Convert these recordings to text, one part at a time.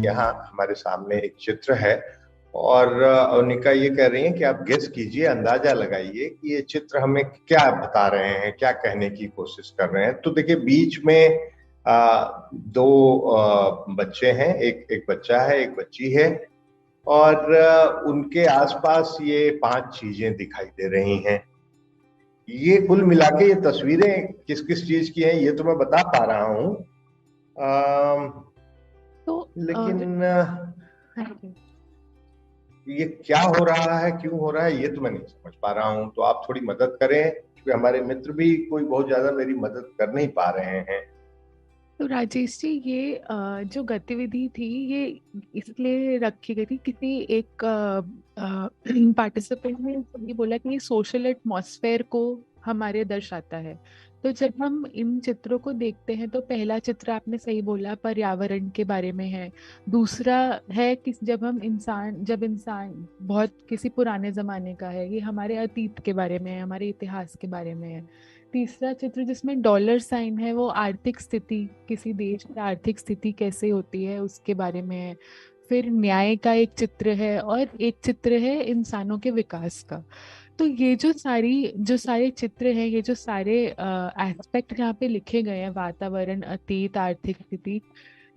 यहाँ हमारे सामने एक चित्र है और अवनिका ये कह रही हैं कि आप गेस कीजिए, अंदाजा लगाइए कि ये चित्र हमें क्या बता रहे हैं, क्या कहने की कोशिश कर रहे हैं। तो देखिए, बीच में दो बच्चे हैं, एक एक बच्चा है, एक बच्ची है, और उनके आसपास ये 5 चीजें दिखाई दे रही हैं। ये कुल मिला के ये तस्वीरें किस किस चीज की हैं ये तो मैं बता पा रहा हूँ, तो लेकिन हाँ जी। ये क्या हो रहा है, क्यों हो रहा है, ये तो मैं नहीं समझ पा रहा हूँ। तो आप थोड़ी मदद करें, क्योंकि हमारे मित्र भी कोई बहुत ज्यादा मेरी मदद कर नहीं पा रहे हैं। तो राजेश जी, ये जो गतिविधि थी ये इसलिए रखी गई थी। किसी एक पार्टिसिपेंट ने ये बोला कि ये सोशल एटमॉस्फेयर को हमारे दर्शाता है। तो जब हम इन चित्रों को देखते हैं तो पहला चित्र आपने सही बोला, पर्यावरण के बारे में है। दूसरा है कि जब इंसान बहुत किसी पुराने जमाने का है, ये हमारे अतीत के बारे में है, हमारे इतिहास के बारे में है। तीसरा चित्र जिसमें डॉलर साइन है वो आर्थिक स्थिति, किसी देश की आर्थिक स्थिति कैसे होती है उसके बारे में है। फिर न्याय का एक चित्र है और एक चित्र है इंसानों के विकास का। तो ये जो सारे चित्र हैं, ये जो सारे एस्पेक्ट यहाँ पे लिखे गए हैं, वातावरण, अतीत, आर्थिक स्थिति,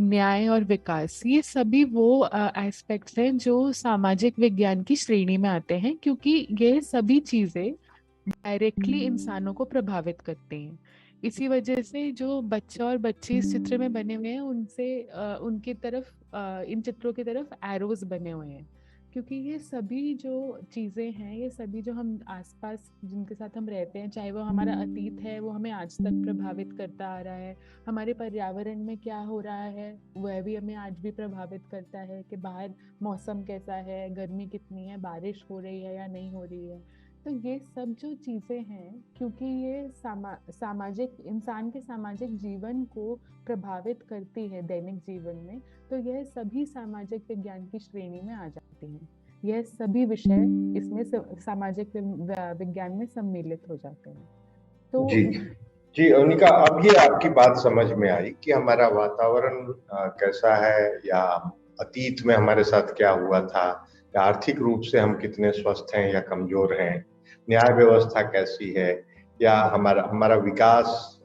न्याय और विकास, ये सभी वो एस्पेक्ट्स हैं जो सामाजिक विज्ञान की श्रेणी में आते हैं, क्योंकि ये सभी चीजें डायरेक्टली इंसानों को प्रभावित करते हैं। इसी वजह से जो बच्चा और बच्ची इस चित्र में बने हुए हैं, उनकी तरफ इन चित्रों की तरफ एरोज बने हुए हैं, क्योंकि ये सभी जो चीजें हैं, ये सभी जो हम आसपास जिनके साथ हम रहते हैं, चाहे वो हमारा अतीत है, वो हमें आज तक प्रभावित करता आ रहा है। हमारे पर्यावरण में क्या हो रहा है वह भी हमें आज भी प्रभावित करता है, कि बाहर मौसम कैसा है, गर्मी कितनी है, बारिश हो रही है या नहीं हो रही है। तो ये सब जो चीजें हैं, क्योंकि ये सामाजिक इंसान के सामाजिक जीवन को प्रभावित करती है दैनिक जीवन में, तो यह सभी सामाजिक विज्ञान की श्रेणी में आ जाती हैं। यह सभी विषय इसमें सामाजिक विज्ञान में सम्मिलित हो जाते हैं। तो जी जी अवनिका, अब ये आपकी बात समझ में आई कि हमारा वातावरण कैसा है, या अतीत में हमारे साथ क्या हुआ था, या आर्थिक रूप से हम कितने स्वस्थ हैं या कमजोर हैं, न्याय व्यवस्था कैसी है, या हमारा हमारा विकास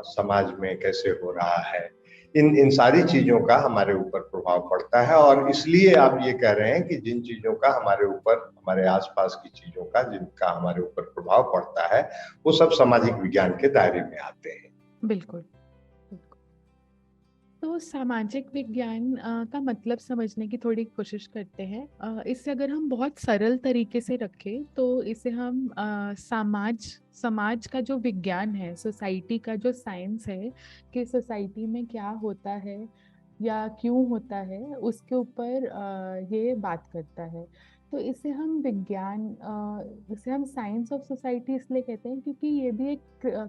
समाज में कैसे हो रहा है। इन इन सारी चीजों का हमारे ऊपर प्रभाव पड़ता है, और इसलिए आप ये कह रहे हैं कि जिन चीजों का हमारे ऊपर, हमारे आसपास की चीजों का जिनका हमारे ऊपर प्रभाव पड़ता है, वो सब सामाजिक विज्ञान के दायरे में आते हैं। बिल्कुल। तो सामाजिक विज्ञान का मतलब समझने की थोड़ी कोशिश करते हैं। इसे अगर हम बहुत सरल तरीके से रखें तो इसे हम समाज का जो विज्ञान है, सोसाइटी का जो साइंस है, कि सोसाइटी में क्या होता है या क्यों होता है, उसके ऊपर ये बात करता है। तो इसे हम साइंस ऑफ सोसाइटी इसलिए कहते हैं क्योंकि ये भी एक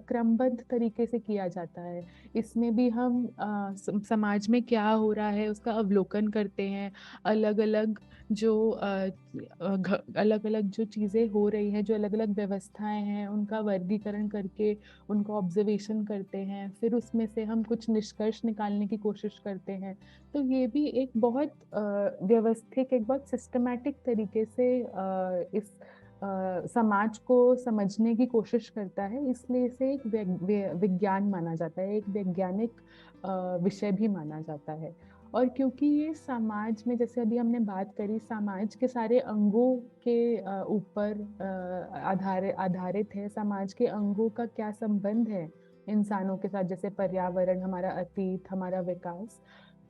क्रमबद्ध तरीके से किया जाता है। इसमें भी हम समाज में क्या हो रहा है उसका अवलोकन करते हैं। अलग अलग जो अलग अलग जो चीज़ें हो रही हैं, जो अलग अलग व्यवस्थाएं हैं, उनका वर्गीकरण करके उनका ऑब्जर्वेशन करते हैं, फिर उसमें से हम कुछ निष्कर्ष निकालने की कोशिश करते हैं। तो ये भी एक बहुत व्यवस्थित, एक बहुत सिस्टमैटिक तरीके से इस समाज को समझने की कोशिश करता है, इसलिए इसे एक विज्ञान माना जाता है, एक वैज्ञानिक विषय भी माना जाता है। और क्योंकि ये समाज में, जैसे अभी हमने बात करी, समाज के सारे अंगों के ऊपर आधारित है, समाज के अंगों का क्या संबंध है इंसानों के साथ, जैसे पर्यावरण, हमारा अतीत, हमारा विकास।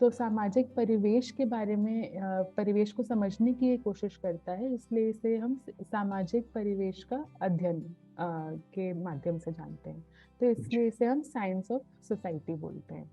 तो सामाजिक परिवेश के बारे में, परिवेश को समझने की ये कोशिश करता है, इसलिए इसे हम सामाजिक परिवेश का अध्ययन के माध्यम से जानते हैं। तो इसलिए इसे हम साइंस ऑफ सोसाइटी बोलते हैं।